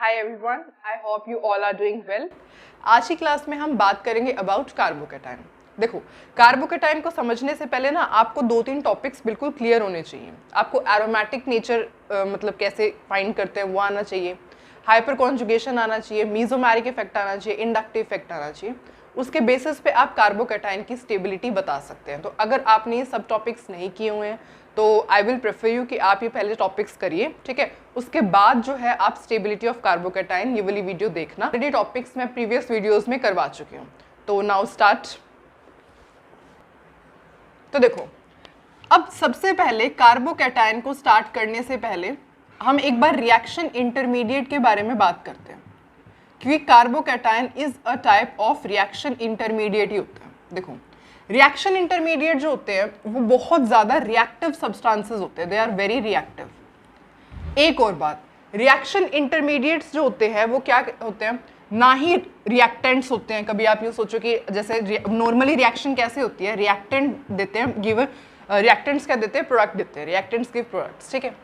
Hi everyone, I hope you all are doing well. आज की class में हम बात करेंगे अबाउट कार्बोकैटायन। देखो, कार्बोकैटायन को समझने से पहले ना आपको 2-3 टॉपिक्स बिल्कुल क्लियर होने चाहिए। आपको एरोमेटिक नेचर मतलब कैसे फाइंड करते हैं वो आना चाहिए, हाइपर कॉन्जुगेशन आना चाहिए, मीजोमेरिक इफेक्ट आना चाहिए, इंडक्टिव इफेक्ट आना चाहिए। उसके बेसिस पे आप कार्बोकैटायन की स्टेबिलिटी बता सकते हैं। तो अगर आपने ये सब टॉपिक्स नहीं किए हुए हैं तो आई विल प्रेफर यू कि आप ये पहले टॉपिक्स करिए, ठीक है। उसके बाद जो है आप स्टेबिलिटी ऑफ कार्बोकैटायन ये वाली वीडियो देखना। ऑलरेडी टॉपिक्स मैं प्रीवियस वीडियोस में करवा चुकी हूँ। तो नाउ स्टार्ट। तो देखो, अब सबसे पहले कार्बोकैटायन को स्टार्ट करने से पहले हम एक बार रिएक्शन इंटरमीडिएट के बारे में बात करते हैं, क्योंकि carbocation is a type of reaction intermediate ही होता है। देखो, रिएक्शन इंटरमीडिएट जो होते हैं वो बहुत ज़्यादा रिएक्टिव सब्सटेंसेस होते हैं, दे आर वेरी रिएक्टिव। एक और बात, रिएक्शन इंटरमीडिएट्स जो होते हैं वो क्या होते हैं, ना ही रिएक्टेंट्स होते हैं। कभी आप ये सोचो कि जैसे नॉर्मली रिएक्शन कैसे होती है, रिएक्टेंट देते हैं, गिवन रिएक्टेंट्स क्या देते हैं, प्रोडक्ट देते हैं, रिएक्टेंट्स गिव प्रोडक्ट्स, ठीक है।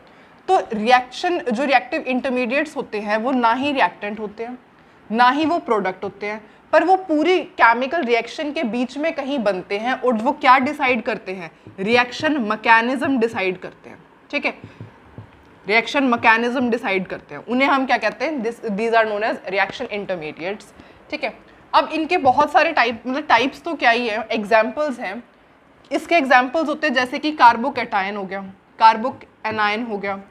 तो रिएक्शन जो रिएक्टिव इंटरमीडिएट्स होते हैं वो ना ही रिएक्टेंट होते हैं ना ही वो प्रोडक्ट होते हैं, पर वो पूरी केमिकल रिएक्शन के बीच में कहीं बनते हैं। और वो क्या डिसाइड करते हैं, रिएक्शन मैकेनिज्म डिसाइड करते हैं, ठीक है। रिएक्शन मैकेनिज्म डिसाइड करते हैं, उन्हें हम क्या कहते हैं, these are known as reaction intermediates, ठीक है। अब इनके बहुत सारे टाइप, मतलब टाइप्स तो क्या ही है, एग्जाम्पल्स हैं। इसके एग्जाम्पल्स होते हैं जैसे कि कार्बोकैटायन हो गया, कार्बोएनायन हो गया,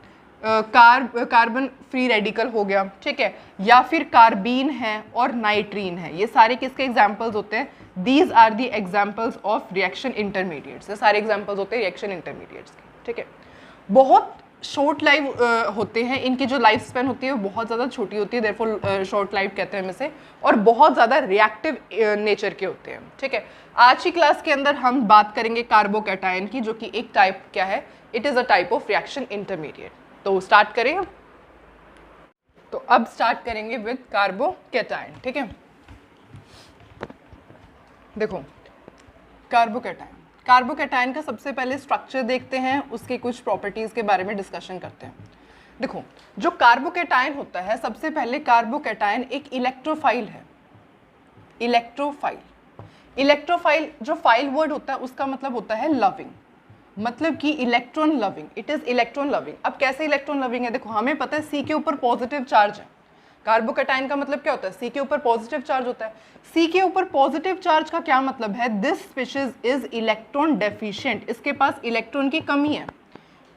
कार्बन फ्री रेडिकल हो गया, ठीक है, या फिर कार्बीन है और नाइट्रीन है। ये सारे किसके एग्जाम्पल्स होते हैं, these are the examples of reaction intermediates. ये सारे एग्जाम्पल्स होते हैं रिएक्शन इंटरमीडिएट्स के, ठीक है। बहुत शॉर्ट लाइफ होते हैं, इनकी जो लाइफ स्पेन होती है वो बहुत ज़्यादा छोटी होती है, देयरफॉर शॉर्ट लाइफ कहते हैं इसे, और बहुत ज़्यादा रिएक्टिव नेचर के होते हैं, ठीक है। आज की क्लास के अंदर हम बात करेंगे कार्बोकैटायन की, जो कि एक टाइप क्या है, it is a type of reaction intermediate. तो स्टार्ट करें। तो अब स्टार्ट करेंगे विद कार्बोकैटायन, ठीक है। देखो, कार्बोकैटायन का सबसे पहले स्ट्रक्चर देखते हैं, उसके कुछ प्रॉपर्टीज के बारे में डिस्कशन करते हैं। देखो, जो कार्बोकैटायन होता है, सबसे पहले कार्बोकैटायन एक इलेक्ट्रोफाइल है। इलेक्ट्रोफाइल जो फाइल वर्ड होता है उसका मतलब होता है लविंग, मतलब कि electron loving, it is electron loving. अब कैसे इलेक्ट्रॉन लविंग है, देखो हमें पता है सी के ऊपर पॉजिटिव चार्ज है। कार्बोकैटायन का मतलब क्या होता है, सी के ऊपर पॉजिटिव चार्ज होता है। सी के ऊपर पॉजिटिव चार्ज का क्या मतलब है, this species is electron deficient, इसके पास इलेक्ट्रॉन की कमी है।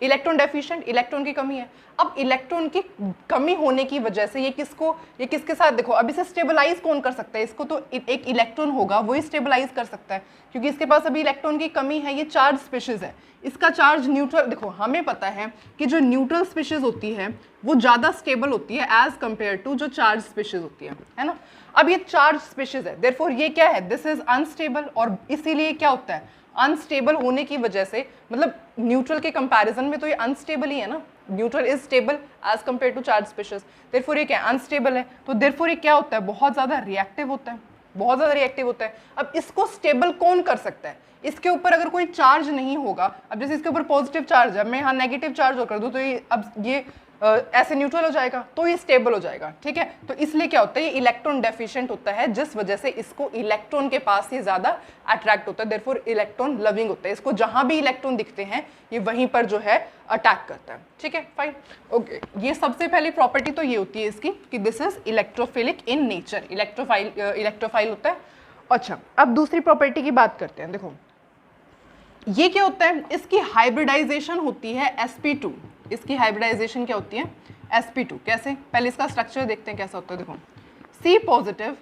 इलेक्ट्रॉन डेफिशिएंट, इलेक्ट्रॉन की कमी है। अब इलेक्ट्रॉन की कमी होने की वजह से ये किसके साथ, देखो अब इसे स्टेबलाइज कौन कर सकता है, इसको तो एक इलेक्ट्रॉन होगा वही स्टेबलाइज कर सकता है, क्योंकि इसके पास अभी इलेक्ट्रॉन की कमी है। ये चार्ज स्पीशीज है, इसका चार्ज न्यूट्रल। देखो हमें पता है कि जो न्यूट्रल स्पीशीज होती है वो ज़्यादा स्टेबल होती है एज कंपेयर टू जो चार्ज स्पीशीज होती है ना। अब ये चार्ज स्पीशीज है, देयरफॉर ये क्या है, दिस इज अनस्टेबल, और इसीलिए क्या होता है, अनस्टेबल होने की वजह से, मतलब न्यूट्रल के कंपैरिजन में तो ये अनस्टेबल ही है ना। Neutral is stable as compare to charge species, therefore ये क्या अनस्टेबल है। तो देयरफॉर ये क्या होता है, बहुत ज़्यादा रिएक्टिव होता है, बहुत ज़्यादा रिएक्टिव होता है। अब इसको स्टेबल कौन कर सकता है, इसके ऊपर अगर कोई चार्ज नहीं होगा, अब जैसे इसके ऊपर पॉजिटिव चार्ज है, मैं यहाँ नेगेटिव चार्ज और कर दूँ तो ये अब ये ऐसे न्यूट्रल हो जाएगा, तो ये स्टेबल हो जाएगा, ठीक है। तो इसलिए क्या होता है, ये इलेक्ट्रॉन डेफिशिएंट होता है, जिस वजह से इसको इलेक्ट्रॉन के पास ये ज़्यादा अट्रैक्ट होता है, देयरफॉर इलेक्ट्रॉन लविंग होता है। इसको जहाँ भी इलेक्ट्रॉन दिखते हैं ये वहीं पर जो है अटैक करता है, ठीक है, फाइन, ओके। ये सबसे पहली प्रॉपर्टी तो ये होती है इसकी कि this is electrophilic in nature, electrophile होता है। अच्छा, अब दूसरी प्रॉपर्टी की बात करते हैं। देखो ये क्या होता है, इसकी हाइब्रिडाइजेशन होती है sp2। इसकी हाइब्रिडाइजेशन क्या होती है, sp2। कैसे, पहले इसका स्ट्रक्चर देखते हैं कैसा होता है। देखो C पॉजिटिव,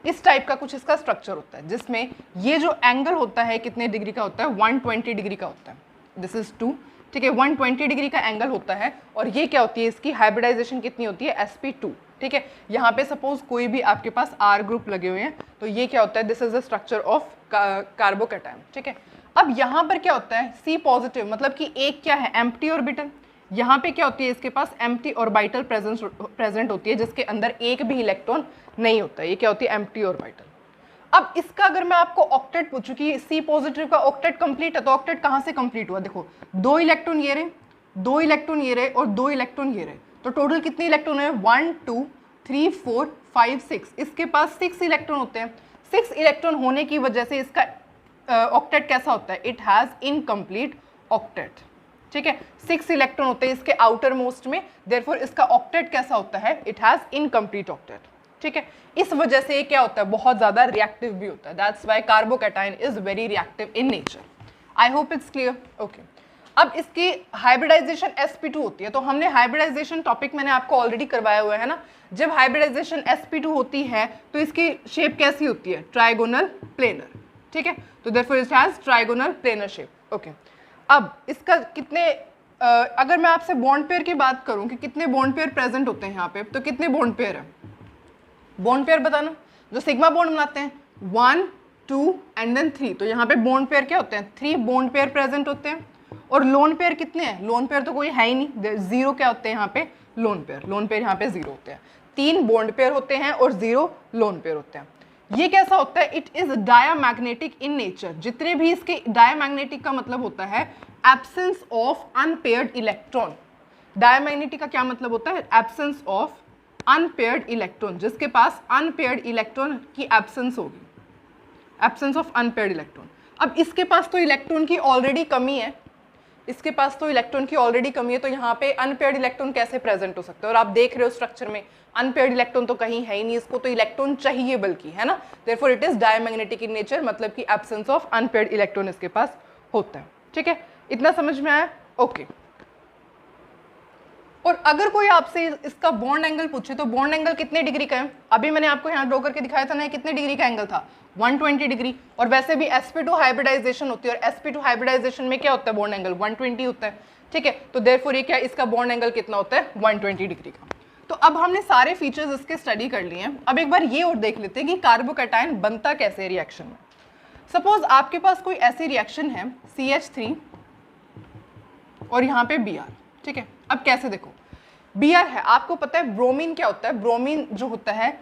इस टाइप का कुछ इसका स्ट्रक्चर होता है, जिसमें ये जो एंगल होता है कितने डिग्री का होता है, 120 डिग्री का होता है, दिस इज 2, ठीक है, 120 डिग्री का एंगल होता है। और ये क्या होती है, इसकी हाइब्रिडाइजेशन कितनी होती है, sp2, ठीक है। यहाँ पे सपोज कोई भी आपके पास R ग्रुप लगे हुए हैं, तो ये क्या होता है, this is the structure of carbocation, ठीक है। अब यहाँ पर क्या होता है, C पॉजिटिव, मतलब कि एक क्या है, एम्प्टी ऑर्बिटल। यहाँ पे क्या होती है, इसके पास एम्प्टी ऑर्बिटल प्रेजेंट होती है, जिसके अंदर एक भी इलेक्ट्रॉन नहीं होता है, ये क्या होती है, एम्प्टी ऑर्बिटल। अब इसका अगर मैं आपको ऑक्टेट पूछूं कि C पॉजिटिव का ऑक्टेट कंप्लीट है, तो ऑक्टेट कहाँ से कंप्लीट हुआ, देखो 2 इलेक्ट्रॉन ये रहे, 2 इलेक्ट्रॉन ये रहे और 2 इलेक्ट्रॉन ये रहे, तो टोटल कितने इलेक्ट्रॉन है? 1 2 3 4 5 6। इसके पास 6 इलेक्ट्रॉन होते हैं। 6 इलेक्ट्रॉन होने की वजह से इसका ऑक्टेट कैसा होता है? It has incomplete octet. ठीक है, 6 इलेक्ट्रॉन होते हैं इसके आउटर मोस्ट में, देयरफॉर इसका ऑक्टेट कैसा होता है? It has incomplete octet. ठीक है, इस वजह से ये क्या होता है? बहुत ज़्यादा रिएक्टिव भी होता है। That's why carbocation is very reactive in nature. I hope it's clear. Okay, अब इसकी हाइब्रिडाइजेशन sp2 होती है। तो हमने हाइब्रिडाइजेशन टॉपिक मैंने आपको ऑलरेडी करवाया हुआ है ना। जब हाइब्रिडाइजेशन sp2 होती है तो इसकी शेप कैसी होती है? Trigonal planar. ठीक है, तो therefore it has trigonal planar shape. Okay, अब इसका कितने अगर मैं आपसे बॉन्ड पेयर की बात करूं कि कितने बॉन्ड पेयर प्रेजेंट होते हैं यहाँ पे, तो कितने बॉन्ड पेयर है? बॉन्ड पेयर बताना, जो सिग्मा बॉन्ड बनाते हैं 1 2 एंड देन 3। तो यहाँ पे बॉन्ड पेयर क्या होते हैं? 3 बॉन्ड पेयर प्रेजेंट होते हैं। और लोन पेयर कितने हैं? लोन पेयर तो कोई है ही नहीं, 0 क्या होते हैं यहाँ पे? Lone pair. लोन पेयर यहाँ पे 0 होते हैं। 3 बॉन्ड पेयर होते हैं और 0 लोन पेयर होते हैं। ये कैसा होता है? It is diamagnetic in nature. जितने भी इसके डायामैग्नेटिक का मतलब होता है absence of unpaired electron. Diamagnetic का क्या मतलब होता है? एब्सेंस ऑफ अनपेयर्ड इलेक्ट्रॉन, जिसके पास अनपेयर्ड इलेक्ट्रॉन की एब्सेंस होगी, एब्सेंस ऑफ अनपेयर्ड इलेक्ट्रॉन। अब इसके पास तो इलेक्ट्रॉन की ऑलरेडी कमी है, इसके पास तो इलेक्ट्रॉन की ऑलरेडी कमी है, तो यहाँ पे अनपेयर्ड इलेक्ट्रॉन कैसे प्रेजेंट हो सकते हैं? और आप देख रहे हो स्ट्रक्चर में अनपेयर्ड इलेक्ट्रॉन तो कहीं है ही नहीं, इसको तो इलेक्ट्रॉन चाहिए बल्कि, है ना। Therefore it is diamagnetic in nature, मतलब कि एब्सेंस ऑफ अनपेयर्ड इलेक्ट्रॉन इसके पास होता है। ठीक है, इतना समझ में आया? ओके। और अगर कोई आपसे इसका बॉन्ड एंगल पूछे तो बॉन्ड एंगल कितने डिग्री का है? अभी मैंने आपको यहाँ ड्रॉ करके दिखाया था ना, कितने डिग्री का एंगल था? 120 डिग्री। और वैसे भी sp2 हाइब्रिडाइजेशन होती है, और sp2 हाइब्रिडाइजेशन में क्या होता है? बॉन्ड एंगल 120 होता है। ठीक है, तो देयरफॉर ये क्या, इसका बॉन्ड एंगल कितना होता है? 120 डिग्री का। तो अब हमने सारे फीचर्स इसके स्टडी कर लिए हैं। अब एक बार ये और देख लेते हैं कि कार्बोकैटायन बनता कैसे है रिएक्शन में। सपोज आपके पास कोई ऐसी रिएक्शन है CH3 और यहाँ पे Br। ठीक है, अब कैसे देखो, Br है, आपको पता है ब्रोमीन क्या होता है? ब्रोमीन जो होता है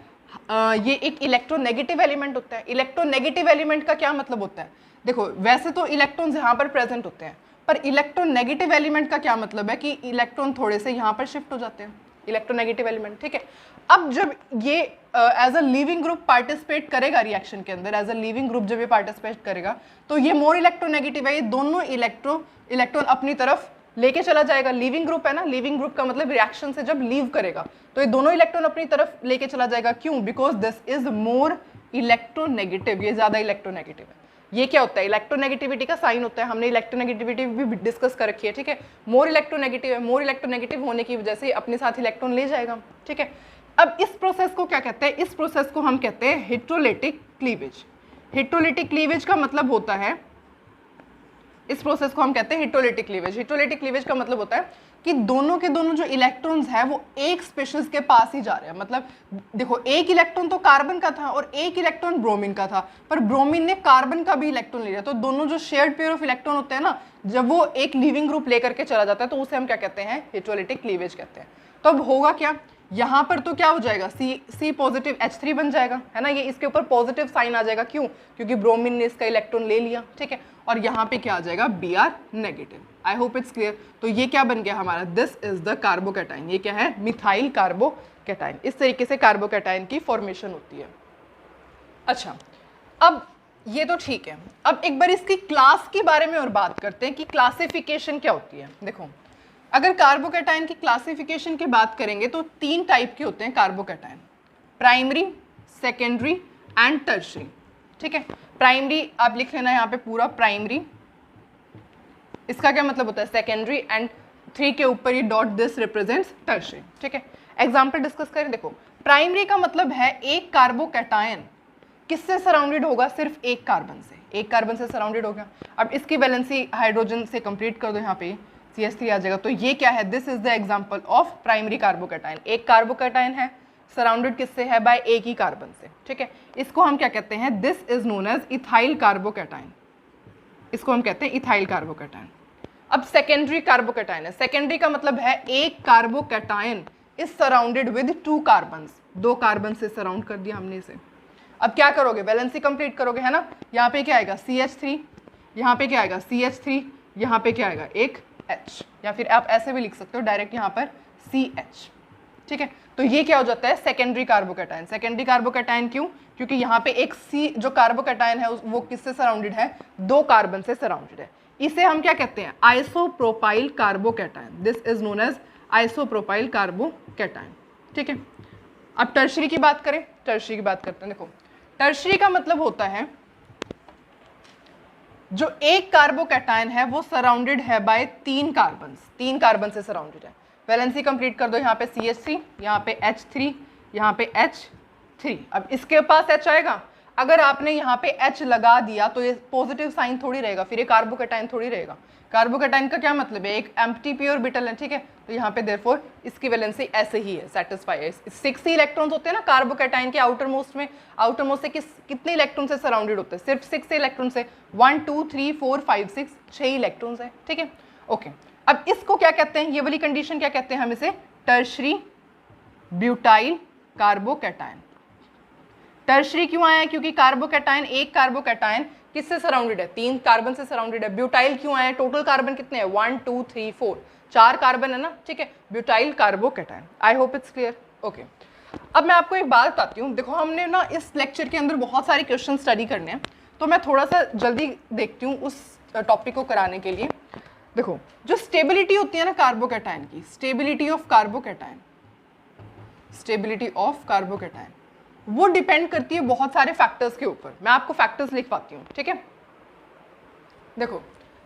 ये एक इलेक्ट्रोनेगेटिव एलिमेंट होता है। इलेक्ट्रोनेगेटिव एलिमेंट का क्या मतलब होता है? देखो, वैसे तो इलेक्ट्रॉन्स यहाँ पर प्रेजेंट होते हैं, पर इलेक्ट्रोनेगेटिव एलिमेंट का क्या मतलब है कि इलेक्ट्रॉन थोड़े से यहाँ पर शिफ्ट हो जाते हैं, इलेक्ट्रोनेगेटिव एलिमेंट। ठीक है, अब जब ये as a leaving group participate करेगा रिएक्शन के अंदर, एज अ लिविंग ग्रुप जब ये पार्टिसिपेट करेगा तो ये मोर इलेक्ट्रोनेगेटिव है, ये दोनों इलेक्ट्रॉन अपनी तरफ लेके चला जाएगा। लिविंग ग्रुप है ना, लिविंग ग्रुप का मतलब रिएक्शन से जब लीव करेगा तो ये दोनों इलेक्ट्रॉन अपनी तरफ लेके चला जाएगा। क्यों? Because this is more electronegative, ये ज्यादा इलेक्ट्रोनेगेटिव है। ये क्या होता है? इलेक्ट्रोनेगेटिविटी का साइन होता है, हमने इलेक्ट्रोनेगेटिविटी भी डिस्कस कर रखी है। ठीक है, मोर इलेक्ट्रोनेगेटिव है, मोर इलेक्ट्रोनेगेटिव होने की वजह से अपने साथ इलेक्ट्रॉन ले जाएगा। ठीक है, अब इस प्रोसेस को क्या कहते हैं? इस प्रोसेस को हम कहते हैं हेटेरोलिटिक क्लीवेज। हेटेरोलिटिक क्लीवेज का मतलब होता है, इस प्रोसेस को हम कहते हैं हेटेरोलिटिक क्लीवेज। हेटेरोलिटिक क्लीवेज का मतलब होता है कि दोनों के दोनों जो इलेक्ट्रॉन्स हैं वो एक स्पेशीज के पास ही जा रहे हैं। मतलब देखो, एक इलेक्ट्रॉन तो कार्बन का था और एक इलेक्ट्रॉन ब्रोमीन का था, पर ब्रोमीन ने कार्बन का भी इलेक्ट्रॉन ले लिया। तो दोनों जो शेयर्ड पेयर ऑफ इलेक्ट्रॉन होते हैं ना, जब वो एक लिविंग ग्रुप लेकर के चला जाता है तो उसे हम क्या कहते हैं? हेटेरोलिटिक क्लीवेज कहते हैं। तो अब होगा क्या, यहाँ पर तो क्या हो जाएगा? C पॉजिटिव H3 बन जाएगा, है ना। ये इसके ऊपर पॉजिटिव साइन आ जाएगा। क्यों? क्योंकि ब्रोमीन ने इसका इलेक्ट्रॉन ले लिया। ठीक है, और यहाँ पे क्या आ जाएगा? Br negative. I hope it's clear. तो ये क्या बन गया हमारा? This is the carbocation. ये क्या है? Methyl carbocation. इस तरीके से कार्बोकैटायन की फॉर्मेशन होती है। अच्छा, अब ये तो ठीक है। अब एक बार इसकी क्लास के बारे में और बात करते हैं कि क्लासिफिकेशन क्या होती है। देखो, अगर कार्बोकैटायन की क्लासिफिकेशन की बात करेंगे तो 3 टाइप के होते हैं carbocation: primary, secondary and tertiary. ठीक है, प्राइमरी आप लिख लेना यहाँ पे पूरा प्राइमरी, इसका क्या मतलब होता है? सेकेंडरी, एंड 3 के ऊपर ये डॉट, दिस रिप्रेजेंट्स टर्शरी। ठीक है, एग्जाम्पल डिस्कस करें। देखो, प्राइमरी का मतलब है एक कार्बोकैटायन किससे सराउंडेड होगा? सिर्फ एक कार्बन से, एक कार्बन से सराउंडेड हो गया। अब इसकी वैलेंसी हाइड्रोजन से कंप्लीट कर दो, यहाँ पे CH3 आ जाएगा। तो ये क्या है? This is the example of primary carbocation. एक कार्बोकैटायन है, सराउंडेड किससे है? बाय एक ही कार्बन से। ठीक है, इसको हम क्या कहते हैं? This is known as ethyl carbocation. इसको हम कहते हैं इथाइल कार्बोकैटायन। अब सेकेंडरी कार्बोकैटायन है। सेकेंडरी का मतलब है एक carbocation is surrounded with 2 carbon, 2 carbon से सराउंड कर दिया हमने इसे। अब क्या करोगे? वैलेंसी कंप्लीट करोगे, है ना। यहाँ पे क्या आएगा? CH3, यहाँ पे क्या आएगा? CH3, यहाँ पे क्या आएगा? एक H, या फिर आप ऐसे भी लिख सकते हो डायरेक्ट यहाँ पर CH, ठीक है। तो ये क्या हो जाता है, सेकेंडरी कार्बोकैटायन। सेकेंडरी कार्बोकैटायन क्यों, क्योंकि यहाँ पे एक C जो कार्बोकैटायन है वो किससे सराउंडेड है, 2 कार्बन से सराउंडेड है। इसे हम क्या कहते हैं, isopropyl carbocation. This is known as isopropyl carbocation, ठीक है। अब टर्शरी की बात करें, टर्शरी की बात करते हैं। देखो टर्शरी का मतलब होता है जो एक कार्बोकैटायन है वो सराउंडेड है बाय 3 कार्बन से सराउंडेड है। वैलेंसी कंप्लीट कर दो, यहाँ पे CH3, यहाँ पे H3, यहाँ पे H3। अब इसके पास H आएगा, अगर आपने यहाँ पे H लगा दिया तो ये पॉजिटिव साइन थोड़ी रहेगा, फिर ये कार्बोकैटायन थोड़ी रहेगा। कार्बोकैटायन का क्या मतलब है, एक एम्प्टी पी ऑर्बिटल है, ठीक है। तो यहाँ पे देयरफॉर इसकी वैलेंसी ऐसे ही है, सेटिस्फाई है। 6 इलेक्ट्रॉन्स होते हैं ना कार्बोकैटायन के आउटर मोस्ट में, आउटर मोस्ट से कितने इलेक्ट्रॉन से सराउंडेड होते हैं, सिर्फ 6 इलेक्ट्रॉन से। 1 2 3 4 5 6 6 इलेक्ट्रॉन्स है, ठीक है। ओके, अब इसको क्या कहते हैं, ये वाली कंडीशन क्या कहते हैं, हम इसे टर्शरी ब्यूटाइल कार्बोकैटायन। टर्शरी क्यों आया है, क्योंकि कार्बोकैटायन, एक कार्बोकैटायन किससे सराउंडेड है, 3 कार्बन से सराउंडेड है। ब्यूटाइल क्यों आया है, टोटल कार्बन कितने हैं, 1 2 3 4, 4 कार्बन है ना, ठीक है। Butyl carbocation. I hope it's clear, okay. अब मैं आपको एक बात बताती हूँ। देखो हमने ना इस लेक्चर के अंदर बहुत सारे क्वेश्चन स्टडी करने हैं, तो मैं थोड़ा सा जल्दी देखती हूँ उस टॉपिक को कराने के लिए। देखो जो स्टेबिलिटी होती है ना कार्बोकैटायन की, stability of carbocation, stability of carbocation वो डिपेंड करती है बहुत सारे फैक्टर्स के ऊपर। मैं आपको फैक्टर्स लिखवाती हूँ, ठीक है। देखो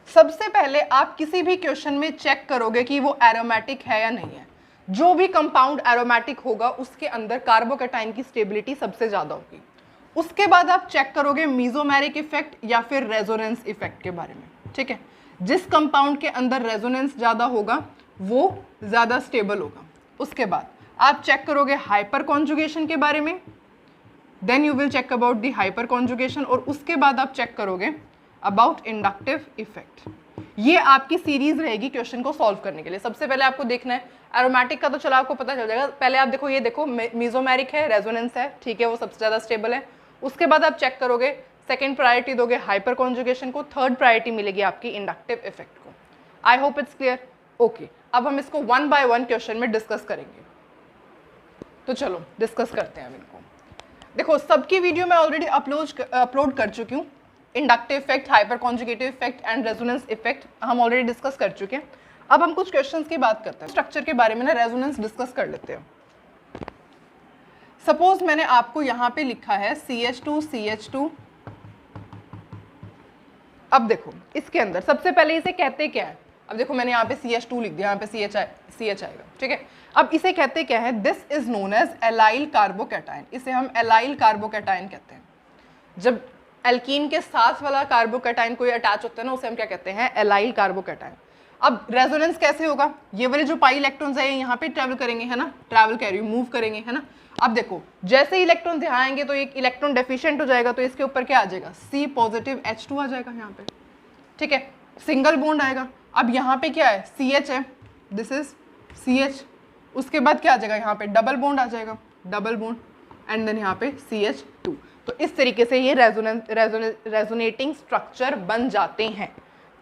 सबसे पहले आप किसी भी क्वेश्चन में चेक करोगे कि वो एरोमेटिक है या नहीं है। जो भी कंपाउंड एरोमेटिक होगा उसके अंदर कार्बोकैटायन की स्टेबिलिटी सबसे ज्यादा होगी। उसके बाद आप चेक करोगे मीजोमेरिक इफेक्ट या फिर रेजोनेंस इफेक्ट के बारे में, ठीक है। जिस कंपाउंड के अंदर रेजोनेंस ज्यादा होगा वो ज्यादा स्टेबल होगा। उसके बाद आप चेक करोगे हाइपर कॉन्जुगेशन के बारे में, then you will check about the hyperconjugation, और उसके बाद आप चेक करोगे अबाउट इंडक्टिव इफेक्ट। ये आपकी सीरीज रहेगी क्वेश्चन को सॉल्व करने के लिए। सबसे पहले आपको देखना है एरोमेटिक का, तो चलो आपको पता चल जाएगा। पहले आप देखो, ये देखो मीजोमेरिक है, रेजोनेंस है, ठीक है, वो सबसे ज्यादा स्टेबल है। उसके बाद आप चेक करोगे, सेकेंड प्रायोरिटी दोगे हाइपर कॉन्जुगेशन को, थर्ड प्रायोरिटी मिलेगी आपकी इंडक्टिव इफेक्ट को। I hope it's clear, okay. अब हम इसको 1 बाय 1 क्वेश्चन में डिस्कस करेंगे, तो चलो डिस्कस करते हैं हम इनको। देखो सबकी वीडियो मैं ऑलरेडी अपलोड कर चुकी हूँ। Inductive effect, hyper conjugative effect and resonance effect हम ऑलरेडी डिस्कस कर चुके हैं। अब हम कुछ क्वेश्चंस की बात करते हैं। स्ट्रक्चर के बारे में ना रेजोनेंस डिस्कस कर लेते हैं। सपोज मैंने आपको यहाँ पे लिखा है CH2 CH2। अब देखो इसके अंदर सबसे पहले इसे कहते क्या है। अब देखो मैंने यहाँ पे CH2 लिख दिया, यहाँ पे CH आएगा, ठीक है। अब इसे कहते क्या है, this is known as allyl carbocation. इसे हम एलाइल कार्बोकैटायन कहते हैं। जब एल्कीन के साथ वाला कार्बोकैटायन कोई अटैच होता है ना, उसे हम क्या कहते हैं, एलाइल कार्बोकैटायन। अब रेजोनेंस कैसे होगा, ये वाले जो पाई इलेक्ट्रॉन्स है यहाँ पे ट्रैवल करेंगे, है ना, ट्रैवल कैरी मूव करेंगे, है ना। अब देखो जैसे ही इलेक्ट्रॉन यहाँ आएंगे तो एक इलेक्ट्रॉन डेफिशिएंट हो जाएगा, तो इसके ऊपर क्या आ जाएगा, C पॉजिटिव H2 आ जाएगा यहाँ पे, ठीक है, सिंगल बॉन्ड आएगा। अब यहाँ पे क्या है, CH है, दिस इज CH। उसके बाद क्या आ जाएगा, यहाँ पे डबल बॉन्ड आ जाएगा, डबल बॉन्ड, एंड देन यहाँ पे CH2। तो इस तरीके से ये रेजोनेटिंग स्ट्रक्चर बन जाते हैं,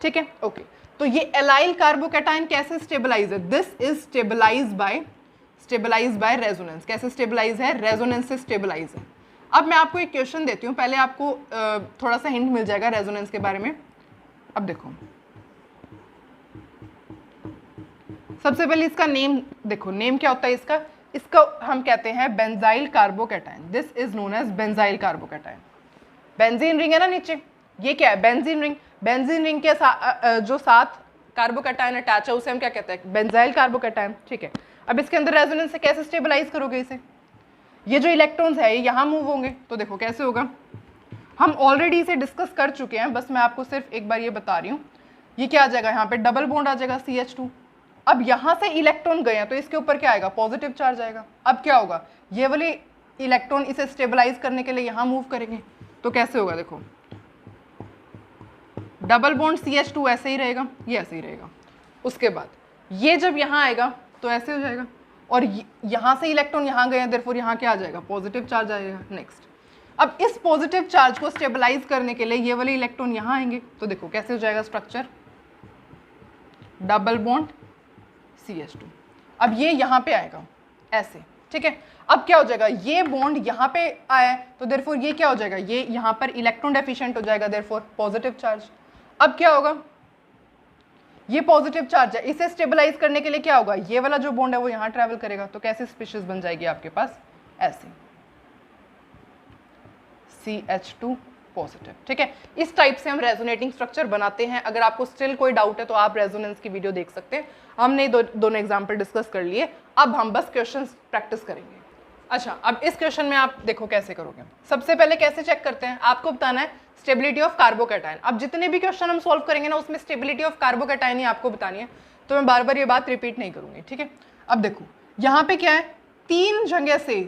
ठीक है, ओके। तो ये एलाइल कार्बोकैटायन कैसे स्टेबलाइज है, this is stabilise by resonance. कैसे स्टेबलाइज है, रेजोनेंस से स्टेबलाइज है। अब मैं आपको एक क्वेश्चन देती हूँ, पहले आपको थोड़ा सा हिंट मिल जाएगा रेजोनेंस के बारे में। अब देखो सबसे पहले इसका नेम देखो, नेम क्या होता है इसका, इसका हम कहते हैं benzyl carbocation. This is known as benzyl carbocation. Benzene ring है ना नीचे, ये क्या है, बेंजीन रिंग। बेंजीन रिंग के जो साथ कार्बोकैटायन अटैच है उसे हम क्या कहते हैं, बेंजाइल कार्बोकैटायन, ठीक है। अब इसके अंदर रेजोनेंस से कैसे स्टेबलाइज करोगे इसे, ये जो इलेक्ट्रॉन्स है ये यहाँ मूव होंगे, तो देखो कैसे होगा, हम ऑलरेडी इसे डिस्कस कर चुके हैं, बस मैं आपको सिर्फ एक बार ये बता रही हूँ। ये क्या आ जाएगा, यहाँ पे डबल बॉन्ड आ जाएगा CH2। अब यहाँ से इलेक्ट्रॉन गए हैं तो इसके ऊपर क्या आएगा, पॉजिटिव चार्ज आएगा। अब क्या होगा, ये वाले इलेक्ट्रॉन इसे स्टेबलाइज करने के लिए यहाँ मूव करेंगे, तो कैसे होगा, देखो डबल बॉन्ड CH2 ऐसे ही रहेगा, ये ऐसे ही रहेगा। उसके बाद ये जब यहाँ आएगा तो ऐसे हो जाएगा, और यहाँ से इलेक्ट्रॉन यहाँ गए हैं, देयरफॉर यहाँ क्या आ जाएगा, पॉजिटिव चार्ज आएगा। नेक्स्ट, अब इस पॉजिटिव चार्ज को स्टेबलाइज करने के लिए ये वाले इलेक्ट्रॉन यहाँ आएंगे, तो देखो कैसे हो जाएगा स्ट्रक्चर, डबल बॉन्ड CH2। अब ये यहाँ पे आएगा ऐसे, ठीक है। अब क्या हो जाएगा, ये बॉन्ड यहाँ पे आया है तो देयरफॉर ये क्या हो जाएगा, ये यहाँ पर इलेक्ट्रॉन डेफिशिएंट हो जाएगा, देयरफॉर पॉजिटिव चार्ज। अब क्या होगा, ये पॉजिटिव चार्ज है, इसे स्टेबलाइज करने के लिए क्या होगा, ये वाला जो बॉन्ड है वो यहाँ ट्रैवल करेगा, तो कैसे स्पीशीज बन जाएगी आपके पास, ऐसे CH2 पॉजिटिव, ठीक है। इस टाइप से हम रेजोनेटिंग स्ट्रक्चर बनाते हैं। अगर आपको स्टिल कोई डाउट है तो आप रेजोनेंस की वीडियो देख सकते हैं। हमने दोनों एग्जांपल डिस्कस कर लिए, अब हम बस क्वेश्चंस प्रैक्टिस करेंगे। अच्छा, अब इस क्वेश्चन में आप देखो कैसे करोगे। सबसे पहले कैसे चेक करते हैं, आपको बताना है स्टेबिलिटी ऑफ कार्बोकैटायन। अब जितने भी क्वेश्चन हम सॉल्व करेंगे ना उसमें स्टेबिलिटी ऑफ कार्बोकैटायन ही आपको बतानी है, तो मैं बार बार ये बात रिपीट नहीं करूंगी, ठीक है। अब देखो यहाँ पे क्या है, 3 जगह से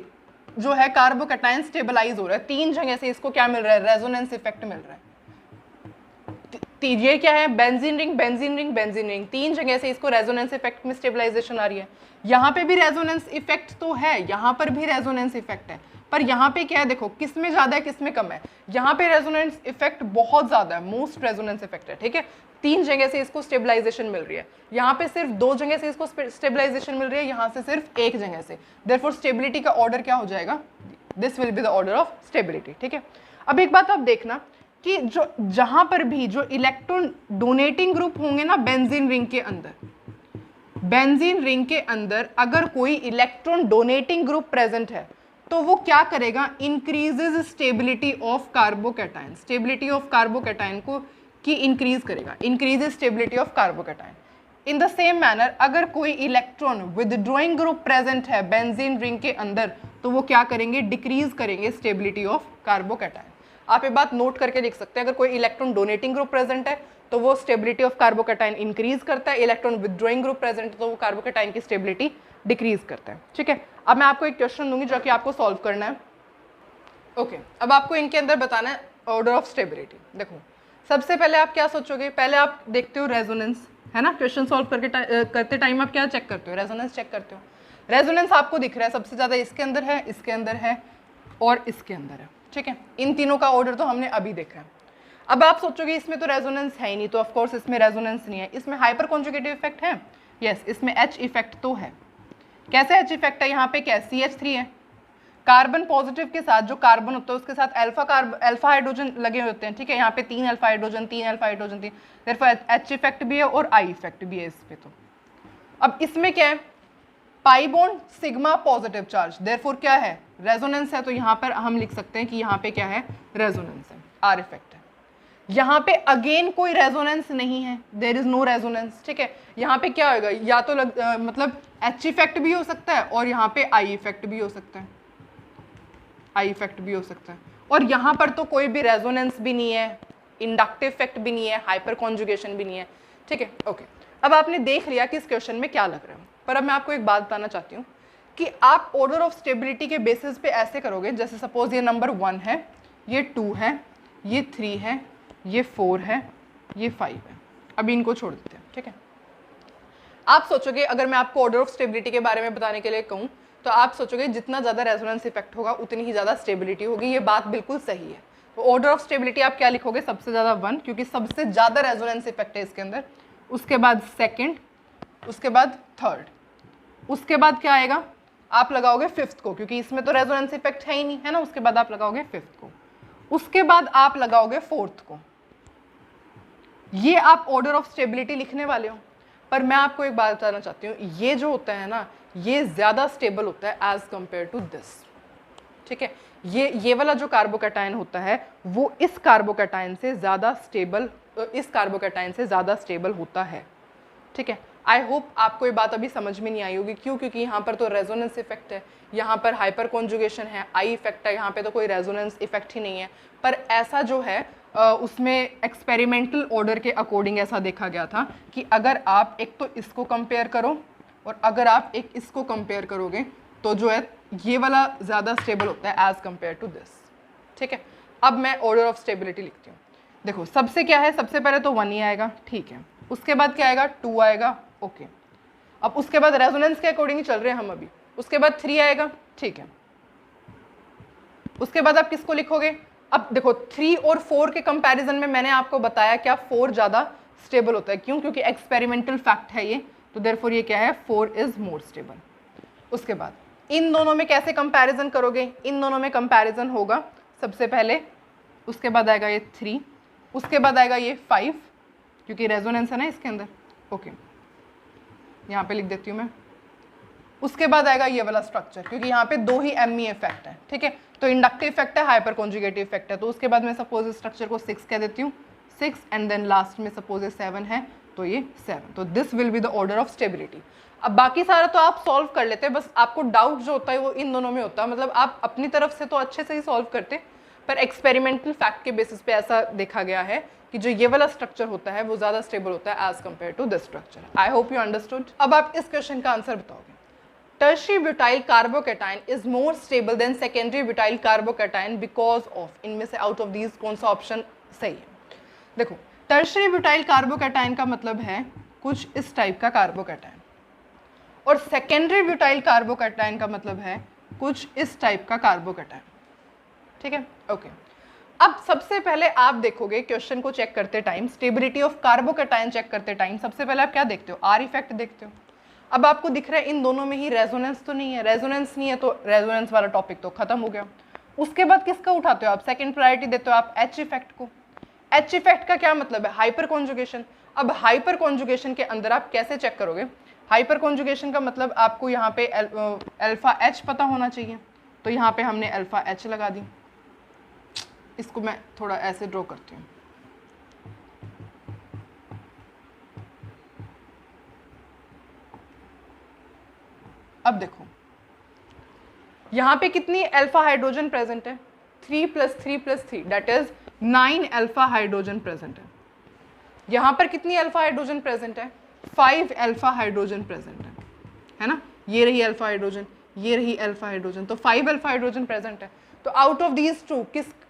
जो है कार्बोकैटायन स्टेबलाइज हो रहा है, 3 जगह से इसको क्या मिल रहा है, रेजोनेंस इफेक्ट मिल रहा है। ये क्या है, benzene ring benzene ring benzene ring, 3 जगह से इसको रेजोनेंस इफेक्ट में स्टेबलाइजेशन आ रही है। यहाँ पे भी रेजोनेंस इफेक्ट तो है, यहाँ पर भी रेजोनेंस इफेक्ट है, पर यहाँ पे क्या है, देखो किस में ज्यादा है किस में कम है। यहाँ पे रेजोनेंस इफेक्ट बहुत ज्यादा है, मोस्ट रेजोनेंस इफेक्ट है, ठीक है। 3 जगह से इसको स्टेबलाइजेशन मिल रही है, यहाँ पे सिर्फ 2 जगह से इसको स्टेबलाइजेशन मिल रही है, यहाँ से सिर्फ 1 जगह से। देयरफॉर स्टेबिलिटी का ऑर्डर क्या हो जाएगा, this will be the order of stability, ठीक है। अब एक बात आप देखना कि जो जहां पर भी जो इलेक्ट्रॉन डोनेटिंग ग्रुप होंगे ना बेंजीन रिंग के अंदर, बेंजीन रिंग के अंदर अगर कोई इलेक्ट्रॉन डोनेटिंग ग्रुप प्रेजेंट है तो वो क्या करेगा, increases stability of carbocation, stability of carbocation को की इंक्रीज करेगा, increases stability of carbocation. In the same manner अगर कोई इलेक्ट्रॉन विदड्रॉइंग ग्रुप प्रेजेंट है बेंजीन रिंग के अंदर तो वो क्या करेंगे, डिक्रीज करेंगे स्टेबिलिटी ऑफ कार्बोकैटायन। आप ये बात नोट करके लिख सकते हैं, अगर कोई इलेक्ट्रॉन डोनेटिंग ग्रुप प्रेजेंट है तो वो स्टेबिलिटी ऑफ कार्बोकैटायन इंक्रीज करता है, इलेक्ट्रॉन विदड्रॉइंग ग्रुप प्रेजेंट है तो वो कार्बोकैटायन की स्टेबिलिटी डिक्रीज करता है, ठीक है। अब मैं आपको एक क्वेश्चन दूंगी जो कि आपको सॉल्व करना है। ओके, अब आपको इनके अंदर बताना है ऑर्डर ऑफ स्टेबिलिटी। देखो सबसे पहले आप क्या सोचोगे, पहले आप देखते हो रेजोनेंस, है ना, क्वेश्चन सॉल्व करते टाइम आप क्या चेक करते हो, रेजोनेंस चेक करते हो। रेजोनेंस आपको दिख रहा है सबसे ज्यादा इसके अंदर है, इसके अंदर है और इसके अंदर है, ठीक है। इन तीनों का ऑर्डर तो हमने अभी देखा है। अब आप सोचोगे इसमें तो रेजोनेंस है ही नहीं, तो ऑफ कोर्स इसमें रेजोनेंस नहीं है। इसमें हाइपर कॉन्जुगेटिव इफेक्ट है, यस, इसमें H इफेक्ट तो है। कैसे H इफेक्ट है, यहाँ पे क्या CH3 है, कार्बन पॉजिटिव के साथ जो कार्बन होता है उसके साथ अल्फा हाइड्रोजन लगे होते हैं, ठीक है। यहाँ पे 3 alpha hydrogen 3 alpha hydrogen 3, therefore H effect भी है और I इफेक्ट भी है इस पे। तो अब इसमें क्या है, pi bond sigma positive charge, therefore क्या है, रेजोनेंस है, तो यहाँ पर हम लिख सकते हैं कि यहाँ पे क्या है, रेजोनेंस है, R इफेक्ट है। यहाँ पे अगेन कोई रेजोनेंस नहीं है, देयर इज नो रेजोनेंस, ठीक है। यहाँ पे क्या होगा, या तो मतलब H इफेक्ट भी हो सकता है और यहाँ पे I इफेक्ट भी हो सकता है, I इफेक्ट भी हो सकता है, और यहाँ पर तो कोई भी रेजोनेंस भी नहीं है, इंडक्टिव इफेक्ट भी नहीं है, हाइपर कॉन्जुगेशन भी नहीं है, ठीक है। ओके, अब आपने देख लिया कि इस क्वेश्चन में क्या लग रहा है, पर अब मैं आपको एक बात बताना चाहती हूँ कि आप ऑर्डर ऑफ स्टेबिलिटी के बेसिस पे ऐसे करोगे, जैसे सपोज ये नंबर 1 है, ये 2 है, ये 3 है, ये 4 है, ये 5 है। अभी इनको छोड़ देते हैं, ठीक है। आप सोचोगे, अगर मैं आपको ऑर्डर ऑफ स्टेबिलिटी के बारे में बताने के लिए कहूँ तो आप सोचोगे जितना ज़्यादा रेजोनेंस इफेक्ट होगा उतनी ही ज़्यादा स्टेबिलिटी होगी, ये बात बिल्कुल सही है। तो ऑर्डर ऑफ स्टेबिलिटी आप क्या लिखोगे, सबसे ज़्यादा 1, क्योंकि सबसे ज़्यादा रेजोनेंस इफेक्ट है इसके अंदर, उसके बाद सेकेंड, उसके बाद थर्ड, उसके बाद क्या आएगा, आप लगाओगे 5th को, क्योंकि इसमें तो रेजोनेंस इफेक्ट है ही नहीं, है ना, उसके बाद आप लगाओगे 5th को, उसके बाद आप लगाओगे 4th को। ये आप ऑर्डर ऑफ स्टेबिलिटी लिखने वाले हो, पर मैं आपको एक बात बताना चाहती हूँ, ये जो होता है ना, ये ज़्यादा स्टेबल होता है एज कंपेयर टू दिस, ठीक है। ये वाला जो कार्बोकैटायन होता है वो इस कार्बोकैटायन से ज़्यादा स्टेबल, इस कार्बोकैटायन से ज़्यादा स्टेबल होता है, ठीक है। आई होप आपको ये बात अभी समझ में नहीं आई होगी, क्यों, क्योंकि यहाँ पर तो रेजोनेंस इफेक्ट है, यहाँ पर हाइपर कॉन्जुगेशन है, I इफेक्ट है, यहाँ पे तो कोई रेजोनेंस इफेक्ट ही नहीं है। पर ऐसा जो है उसमें एक्सपेरिमेंटल ऑर्डर के अकॉर्डिंग ऐसा देखा गया था कि अगर आप एक तो इसको कंपेयर करो और अगर आप एक इसको कंपेयर करोगे तो जो है ये वाला ज़्यादा स्टेबल होता है एज कंपेयर टू दिस, ठीक है। अब मैं ऑर्डर ऑफ स्टेबिलिटी लिखती हूँ। देखो सबसे क्या है, सबसे पहले तो 1 ही आएगा, ठीक है, उसके बाद क्या आएगा, 2 आएगा, ओके। अब उसके बाद रेजोनेंस के अकॉर्डिंग ही चल रहे हैं हम अभी, उसके बाद 3 आएगा, ठीक है। उसके बाद आप किसको लिखोगे, अब देखो 3 और 4 के कंपैरिजन में मैंने आपको बताया क्या 4 ज़्यादा स्टेबल होता है, क्यों, क्योंकि एक्सपेरिमेंटल फैक्ट है ये तो देयरफॉर ये क्या है, 4 इज मोर स्टेबल। उसके बाद इन दोनों में कैसे कंपैरिजन करोगे, इन दोनों में कंपैरिजन होगा सबसे पहले, उसके बाद आएगा ये 3, उसके बाद आएगा ये 5, क्योंकि रेजोनेंस है ना इसके अंदर। ओके, यहाँ पे लिख देती हूँ मैं। उसके बाद आएगा ये वाला स्ट्रक्चर, क्योंकि यहाँ पे 2 ही एमई इफेक्ट है, ठीक है, तो इंडक्टिव इफेक्ट है, हाइपर कॉन्जुगेटिव इफेक्ट है। तो उसके बाद मैं सपोज इस स्ट्रक्चर को 6 कह देती हूँ, 6 एंड देन लास्ट में सपोज 7 है, तो ये 7। तो this will be the order of stability. अब बाकी सारा तो आप सॉल्व कर लेते हैं, बस आपको डाउट जो होता है वो इन दोनों में होता है। मतलब आप अपनी तरफ से तो अच्छे से ही सॉल्व करते, पर एक्सपेरिमेंटल फैक्ट के बेसिस पे ऐसा देखा गया है कि जो ये वाला स्ट्रक्चर होता है वो ज़्यादा स्टेबल होता है as compare to this structure. I hope you understood. अब आप इस क्वेश्चन का आंसर बताओगे। Tertiary butyl carbocation is more stable than secondary butyl carbocation because of, इनमें से आउट ऑफ दीज कौन सा ऑप्शन सही है? देखो, टर्शियरी ब्यूटाइल कार्बोकैटायन का मतलब है कुछ इस टाइप का कार्बोकैटायन, और सेकेंडरी ब्यूटाइल कार्बोकैटायन का मतलब है कुछ इस टाइप का कार्बोकैटायन, ठीक है। ओके, अब सबसे पहले आप देखोगे क्वेश्चन को चेक करते time, stability of carbocation check करते टाइम सबसे पहले आप क्या देखते हो, आर इफेक्ट देखते हो। अब आपको दिख रहा है इन दोनों में ही रेजोनेंस तो नहीं है, रेजोनेंस नहीं है तो रेजोनेंस वाला टॉपिक तो खत्म हो गया। उसके बाद किसका उठाते हो आप, सेकंड प्रायोरिटी देते हो आप एच इफेक्ट को। एच इफेक्ट का क्या मतलब है, हाइपर कॉन्जुगेशन। अब हाइपर कॉन्जुगेशन के अंदर आप कैसे चेक करोगे, हाइपर कॉन्जुगेशन का मतलब आपको यहाँ पे अल्फा एच पता होना चाहिए, तो यहाँ पे हमने अल्फा एच लगा दी। इसको मैं थोड़ा ऐसे ड्रॉ करती हूँ। अब देखो यहाँ पे कितनी अल्फा हाइड्रोजन प्रेजेंट है, 3 + 3 + 3 that is 9 alpha hydrogen present है। यहाँ पर कितनी अल्फा हाइड्रोजन प्रेजेंट है, 5 अल्फा हाइड्रोजन प्रेजेंट है ना। ये रही अल्फा हाइड्रोजन, ये रही अल्फा हाइड्रोजन, तो 5 अल्फा हाइड्रोजन प्रेजेंट है। तो आउट ऑफ दीज टू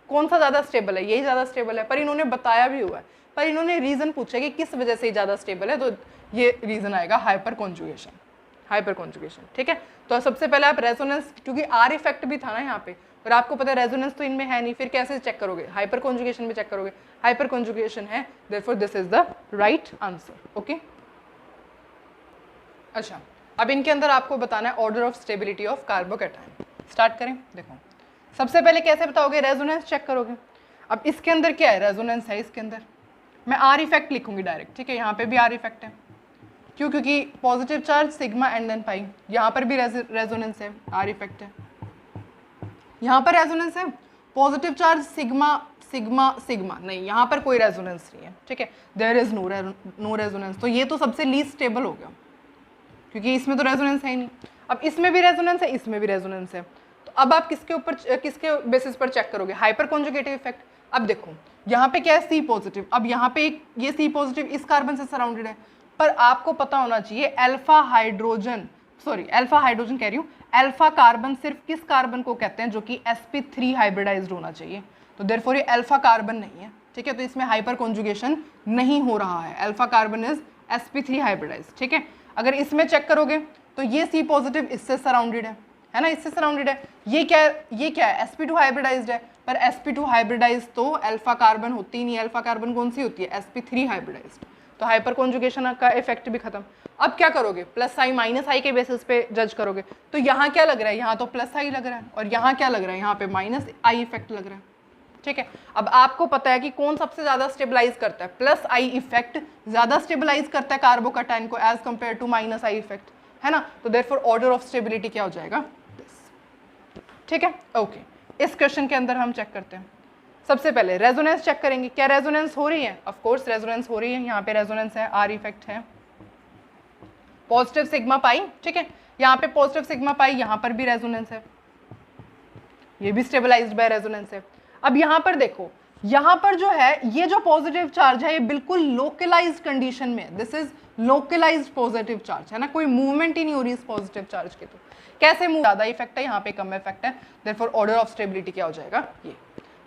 कौन सा ज़्यादा स्टेबल है, यही ज़्यादा स्टेबल है। पर इन्होंने बताया भी हुआ है, पर इन्होंने रीज़न पूछा कि किस वजह से ज़्यादा स्टेबल है, तो ये रीज़न आएगा हाइपर कॉन्जुगेशन, हाइपर कॉन्जुगेशन, ठीक है। तो सबसे पहले आप रेजोनेंस, क्योंकि आर इफेक्ट भी था ना यहाँ पे, और आपको पता है रेजोनेंस तो इनमें है नहीं, फिर कैसे चेक करोगे, हाइपर कॉन्जुगेशन में चेक करोगे, हाइपर कॉन्जुगेशन है, therefore this is the right answer. Okay, अच्छा, अब इनके अंदर आपको बताना है order of stability of carbocation. Start करें। देखो सबसे पहले कैसे बताओगे, रेजोनेंस चेक करोगे। अब इसके अंदर क्या है, रेजोनेंस है, इसके अंदर मैं आर इफेक्ट लिखूंगी डायरेक्ट, ठीक है। यहाँ पे भी आर इफेक्ट है, क्यों, क्योंकि positive charge sigma and then pi, यहाँ पर भी रेजोनेंस है, आर इफेक्ट है। यहाँ पर रेजोनेंस है, positive charge sigma sigma sigma, नहीं यहाँ पर कोई रेजोनेंस नहीं है, ठीक है, देयर इज नो रेजोनेंस। तो ये तो सबसे लीस्ट स्टेबल हो गया, क्योंकि इसमें तो रेजोनेंस है ही नहीं। अब इसमें भी रेजोनेंस है, इसमें भी रेजोनेंस है, तो अब आप किसके ऊपर, किसके बेसिस पर चेक करोगे, हाइपर कॉन्जुगेटिव इफेक्ट। अब देखो यहाँ पे क्या है, सी पॉजिटिव। अब यहाँ पे एक ये सी पॉजिटिव इस कार्बन से सराउंडेड है, पर आपको पता होना चाहिए अल्फा हाइड्रोजन कह रही हूँ, अल्फा कार्बन सिर्फ किस कार्बन को कहते हैं, जो कि sp3 हाइब्रिडाइज्ड होना चाहिए। तो देयरफॉर ये अल्फा कार्बन नहीं है, ठीक है, तो इसमें हाइपर कॉन्जुगेशन नहीं हो रहा है, alpha carbon is sp3 hybridised, ठीक है। अगर इसमें चेक करोगे तो ये सी पॉजिटिव इससे सराउंडेड है ना, इससे सराउंडेड है। ये क्या है, sp2 हाइब्रिडाइज्ड है, पर sp2 हाइब्रिडाइज्ड तो अल्फा कार्बन होती ही नहीं, अल्फा कार्बन कौन सी होती है, sp3 हाइब्रिडाइज्ड। तो हाइपर कॉन्जुगेशन का इफेक्ट भी खत्म। अब क्या करोगे, प्लस आई माइनस आई के बेसिस पे जज करोगे। तो यहाँ क्या लग रहा है, यहाँ तो प्लस आई लग रहा है, और यहाँ क्या लग रहा है, यहाँ पे माइनस आई इफेक्ट लग रहा है, ठीक है। अब आपको पता है कि कौन सबसे ज्यादा स्टेबलाइज करता है, प्लस आई इफेक्ट ज्यादा स्टेबलाइज करता है कार्बोकैटायन को as compare to minus I effect, है ना। तो देयरफॉर ऑर्डर ऑफ स्टेबिलिटी क्या हो जाएगा, ठीक है। ओके, इस क्वेश्चन के अंदर हम चेक करते हैं। सबसे पहले रेजोनेंस चेक करेंगे, क्या रेजोनेंस हो रही है, ऑफ कोर्स रेजोनेंस हो रही है, यहाँ पे रेजोनेंस है, आर इफेक्ट है, पॉजिटिव सिग्मा पाई, ठीक है, यहाँ पे पॉजिटिव सिग्मा पाई, यहाँ पर भी रेजोनेंस है, ये भी स्टेबलाइज्ड बाय रेजोनेंस है। अब यहाँ पर देखो, यहाँ पर जो है ये जो पॉजिटिव चार्ज है ये बिल्कुल लोकलाइज्ड कंडीशन में, this is localised positive charge, है ना, कोई मूवमेंट ही नहीं हो रही इस पॉजिटिव चार्ज की। तो कैसे मूव, ज्यादा इफेक्ट है, यहाँ पे कम इफेक्ट है, देयरफॉर ऑर्डर ऑफ स्टेबिलिटी क्या हो जाएगा, ये।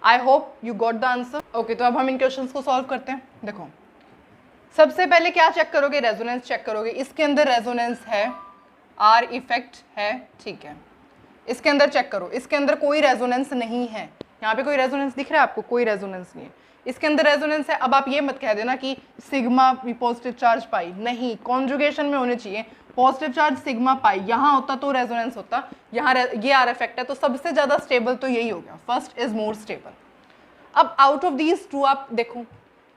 आई hope you got the answer. Okay, तो अब हम इन क्वेश्चंस को सॉल्व करते हैं। देखो सबसे पहले क्या चेक करोगे, रेजोनेंस चेक करोगे। इसके अंदर रेजोनेंस है, आर इफेक्ट है, ठीक है। इसके अंदर चेक करो, इसके अंदर कोई रेजोनेंस नहीं है, यहाँ पे कोई रेजोनेंस दिख रहा है आपको? कोई रेजोनेंस नहीं है। इसके अंदर रेजोनेंस है। अब आप ये मत कह देना कि सिग्मा पॉजिटिव चार्ज पाई, नहीं, कॉन्जुगेशन में होने चाहिए पॉजिटिव चार्ज सिग्मा पाई, यहाँ होता तो रेजोनेंस होता, यहाँ ये आर इफेक्ट है, तो सबसे ज्यादा स्टेबल तो यही हो गया, फर्स्ट इज मोर स्टेबल। अब आउट ऑफ दीज टू आप देखो,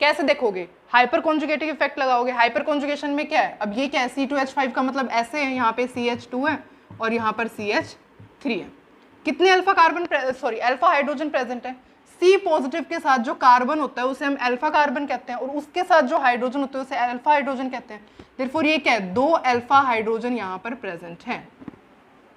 कैसे देखोगे? हाइपर कॉन्जुगेटिव इफेक्ट लगाओगे। हाइपर कॉन्जुगेशन में क्या है? अब ये क्या है? C2H5 का मतलब ऐसे है, यहाँ पे CH2 है और यहाँ पर CH3 है। कितने alpha carbon alpha hydrogen present है? C पॉजिटिव के साथ जो कार्बन होता है उसे हम अल्फा कार्बन कहते हैं और उसके साथ जो हाइड्रोजन होता है उसे अल्फा हाइड्रोजन कहते हैं। देयरफॉर ये क्या है? 2 अल्फा हाइड्रोजन यहाँ पर प्रेजेंट है।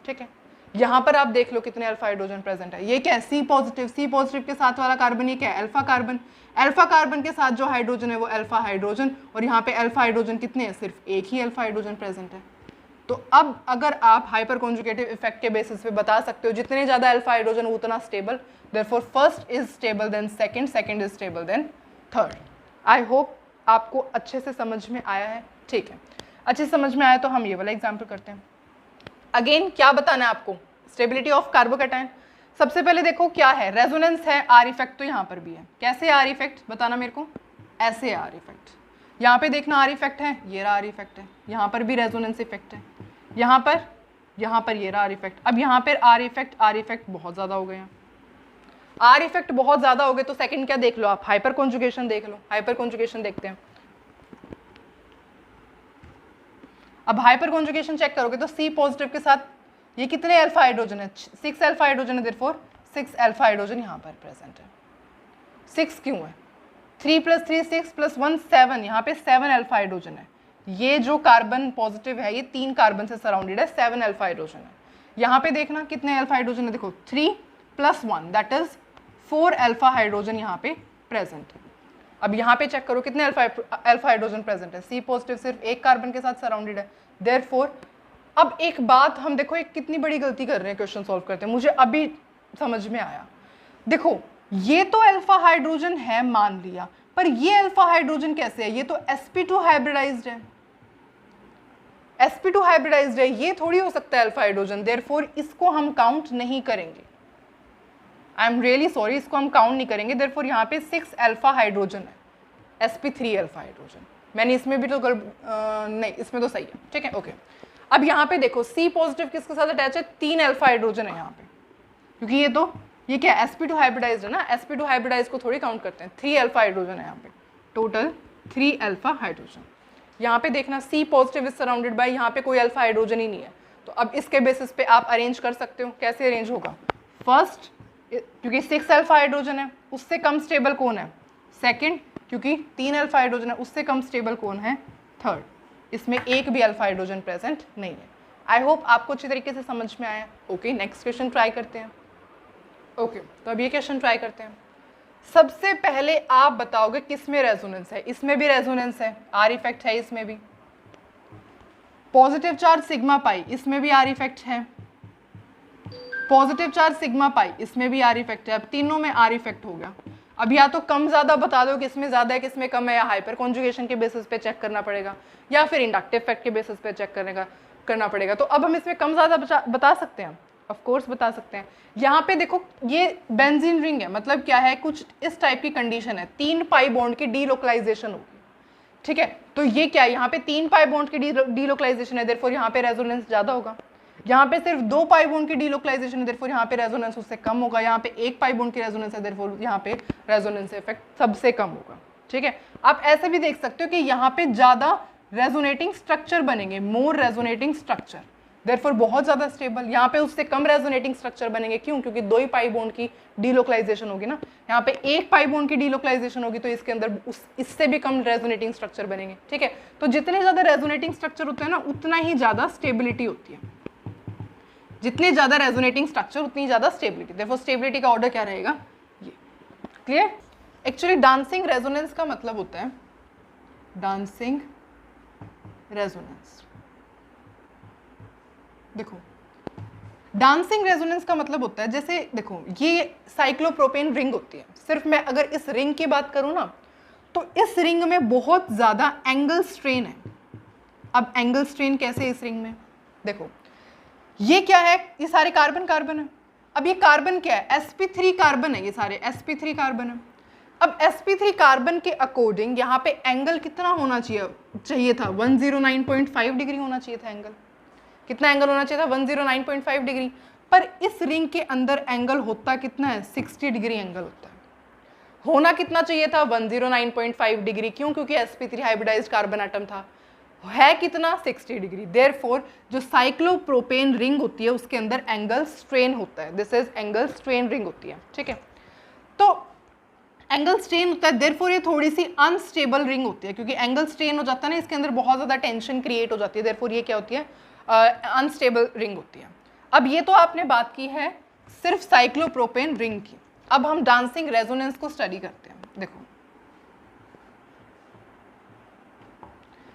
ठीक है, यहाँ पर आप देख लो कितने अल्फा हाइड्रोजन प्रेजेंट है। ये क्या है? C पॉजिटिव के साथ वाला कार्बन ये क्या है? Alpha carbon. अल्फा कार्बन के साथ जो हाइड्रोजन है वो अल्फा हाइड्रोजन, और यहाँ पे अल्फा हाइड्रोजन कितने हैं? सिर्फ एक ही अल्फा हाइड्रोजन प्रेजेंट है। तो अब अगर आप हाइपर कॉन्जुगेटिव इफेक्ट के बेसिस पे बता सकते हो जितने ज्यादा अल्फा हाइड्रोजन उतना stable, therefore first is stable then second, second is stable then third. I hope आपको अच्छे से समझ में आया है। ठीक है, अच्छे से समझ में आया तो हम ये वाला एग्जाम्पल करते हैं। अगेन क्या बताना है आपको? Stability of carbocation. सबसे पहले देखो क्या है? रेजोनेंस है, आर इफेक्ट तो यहाँ पर भी है। कैसे आर इफेक्ट बताना मेरे को? ऐसे आर इफेक्ट। यहाँ पे देखना आर इफेक्ट है, ये रहा आर इफेक्ट है। यहाँ पर भी रेजोनेंस इफेक्ट है। यहाँ पर ये रहा आर इफेक्ट। अब यहाँ पर आर इफेक्ट बहुत ज़्यादा हो गए। आर इफेक्ट बहुत ज़्यादा हो गए तो सेकंड क्या देख लो आप? हाइपर कॉन्जुगेशन देख लो। हाइपर कॉन्जुगेशन देखते हैं। अब हाइपर कॉन्जुगेशन चेक करोगे तो C पॉजिटिव के साथ ये कितने अल्फा हाइड्रोजन है? 6 अल्फा हाइड्रोजन है, देयरफॉर 6 अल्फा हाइड्रोजन यहाँ पर प्रेजेंट है। 6 क्यों है? 3 + 3 6 + 1 7, यहाँ पे 7 अल्फा हाइड्रोजन है। ये जो कार्बन पॉजिटिव है ये 3 कार्बन से सराउंडेड है, 7 अल्फा हाइड्रोजन है। यहाँ पे देखना कितने अल्फा हाइड्रोजन है? देखो 3 + 1 दैट इज 4 अल्फा हाइड्रोजन यहाँ पे प्रेजेंट है। अब यहाँ पे चेक करो कितने अल्फा हाइड्रोजन प्रेजेंट है? C पॉजिटिव सिर्फ एक कार्बन के साथ सराउंडेड है, देयरफॉर अब एक बात हम देखो, एक कितनी बड़ी गलती कर रहे हैं क्वेश्चन सॉल्व करते हैं, मुझे अभी समझ में आया। देखो ये तो अल्फा हाइड्रोजन है मान लिया, पर ये अल्फा हाइड्रोजन कैसे है? ये तो sp2 हाइब्रिडाइज्ड है। sp2 हाइब्रिडाइज्ड है, ये थोड़ी हो सकता है अल्फा हाइड्रोजन, देयरफॉर इसको हम काउंट नहीं करेंगे। आई एम रियली सॉरी, इसको हम काउंट नहीं करेंगे। देयरफॉर यहाँ पे 6 अल्फा हाइड्रोजन है, sp3 अल्फा हाइड्रोजन। मैंने इसमें भी तो नहीं, इसमें तो सही है। ठीक है, ओके। अब यहाँ पे देखो C पॉजिटिव किसके साथ अटैच है? 3 अल्फा हाइड्रोजन है यहाँ पे, क्योंकि ये क्या है? sp2 हाइब्रिडाइज्ड है ना, sp2 हाइब्रिडाइज्ड को थोड़ी काउंट करते हैं। 3 अल्फा हाइड्रोजन है यहाँ पे, टोटल 3 अल्फा हाइड्रोजन। यहाँ पे देखना C positive is surrounded by, यहाँ पे कोई अल्फा हाइड्रोजन ही नहीं है। तो अब इसके बेसिस पे आप अरेंज कर सकते हो। कैसे अरेंज होगा? फर्स्ट, क्योंकि 6 अल्फा हाइड्रोजन है, उससे कम स्टेबल कौन है? सेकंड, क्योंकि 3 अल्फा हाइड्रोजन है, उससे कम स्टेबल कौन है? थर्ड। इसमें एक भी अल्फा हाइड्रोजन प्रेजेंट नहीं है। आई होप आपको अच्छी तरीके से समझ में आया। ओके, नेक्स्ट क्वेश्चन ट्राई करते हैं। ओके, तो अब ये क्वेश्चन ट्राई करते हैं। सबसे पहले आप बताओगे किस में रेजोनेंस है? इसमें भी रेजोनेंस है, आर इफेक्ट है इसमें भी। पॉजिटिव चार्ज सिग्मा पाई, इसमें भी आर इफेक्ट है। पॉजिटिव चार्ज सिग्मा पाई, इसमें भी आर इफेक्ट है। अब तीनों में आर इफेक्ट हो गया। अब या तो कम ज़्यादा बता दो किसमें ज़्यादा है किसमें कम है, या हाइपर कॉन्जुगेशन के बेसिस पे चेक करना पड़ेगा, या फिर इंडक्टिव इफेक्ट के बेसिस पे चेक करना पड़ेगा। तो अब हम इसमें कम ज़्यादा बता सकते हैं, ऑफ कोर्स बता सकते हैं। यहाँ पे देखो ये बेंजीन रिंग है, मतलब क्या है? कुछ इस टाइप की कंडीशन है, 3 पाई बॉन्ड की डीलोकलाइजेशन होगी। ठीक है, तो ये क्या है? यहाँ पे 3 पाई बॉन्ड की डीलोकलाइजेशन है, देयरफॉर यहाँ पे रेजोनेंस ज़्यादा होगा। यहाँ पे सिर्फ 2 पाई बॉन्ड की डीलोकलाइजेशन है, देयरफॉर यहाँ पे रेजोनेंस उससे कम होगा। यहाँ पे 1 पाई बॉन्ड की रेजोनेंस है, देयरफॉर यहाँ पे रेजोनेंस इफेक्ट सबसे कम होगा। ठीक है, आप ऐसे भी देख सकते हो कि यहाँ पे ज़्यादा रेजोनेटिंग स्ट्रक्चर बनेंगे, मोर रेजोनेटिंग स्ट्रक्चर, देयरफॉर बहुत ज़्यादा स्टेबल। यहाँ पे उससे कम रेजोनेटिंग स्ट्रक्चर बनेंगे, क्यों? क्योंकि 2 ही पाई बॉन्ड की डीलोकलाइजेशन होगी ना। यहाँ पे 1 पाई बॉन्ड की डीलोकलाइजेशन होगी, तो इसके अंदर इससे भी कम रेजोनेटिंग स्ट्रक्चर बनेंगे। ठीक है, तो जितने ज़्यादा रेजोनेटिंग स्ट्रक्चर होते हैं ना, उतना ही ज़्यादा स्टेबिलिटी होती है। जितने ज़्यादा रेजोनेटिंग स्ट्रक्चर उतनी ज़्यादा स्टेबिलिटी। देखो स्टेबिलिटी का ऑर्डर क्या रहेगा? ये क्लियर? एक्चुअली डांसिंग रेजोनेंस का मतलब होता है, डांसिंग रेजोनेंस, देखो डांसिंग रेजोनेंस का मतलब होता है, जैसे देखो ये साइक्लोप्रोपेन रिंग होती है। सिर्फ मैं अगर इस रिंग की बात करूं ना, तो इस रिंग में बहुत ज़्यादा एंगल स्ट्रेन है। अब एंगल स्ट्रेन कैसे इस रिंग में? देखो ये क्या है? ये सारे कार्बन कार्बन है, अब ये कार्बन क्या है, sp3 कार्बन है, ये सारे sp3 कार्बन है। अब sp3 कार्बन के अकॉर्डिंग यहाँ पे एंगल कितना होना चाहिए था, 109.5 डिग्री होना चाहिए था एंगल। कितना एंगल होना चाहिए था, 109.5 डिग्री। पर इस रिंग के अंदर एंगल होता कितना है, 60 डिग्री एंगल होता है। होना कितना चाहिए था, 109.5 डिग्री। क्यों, क्योंकि sp3 हाइब्रिडाइज्ड कार्बन एटम था। है कितना, 60 डिग्री। देयरफॉर जो साइक्लोप्रोपेन रिंग होती है उसके अंदर एंगल स्ट्रेन होता है, this is angle strain ring होती है, ठीक है। तो एंगल स्ट्रेन होता है, देयरफॉर ये थोड़ी सी अनस्टेबल रिंग होती है, क्योंकि एंगल स्ट्रेन हो जाता है ना, इसके अंदर बहुत ज़्यादा टेंशन क्रिएट हो जाती है, देयरफॉर ये क्या होती है, अनस्टेबल रिंग होती है। अब ये तो आपने बात की है सिर्फ साइक्लोप्रोपेन रिंग की। अब हम डांसिंग रेजोनेंस को स्टडी करते हैं। देखो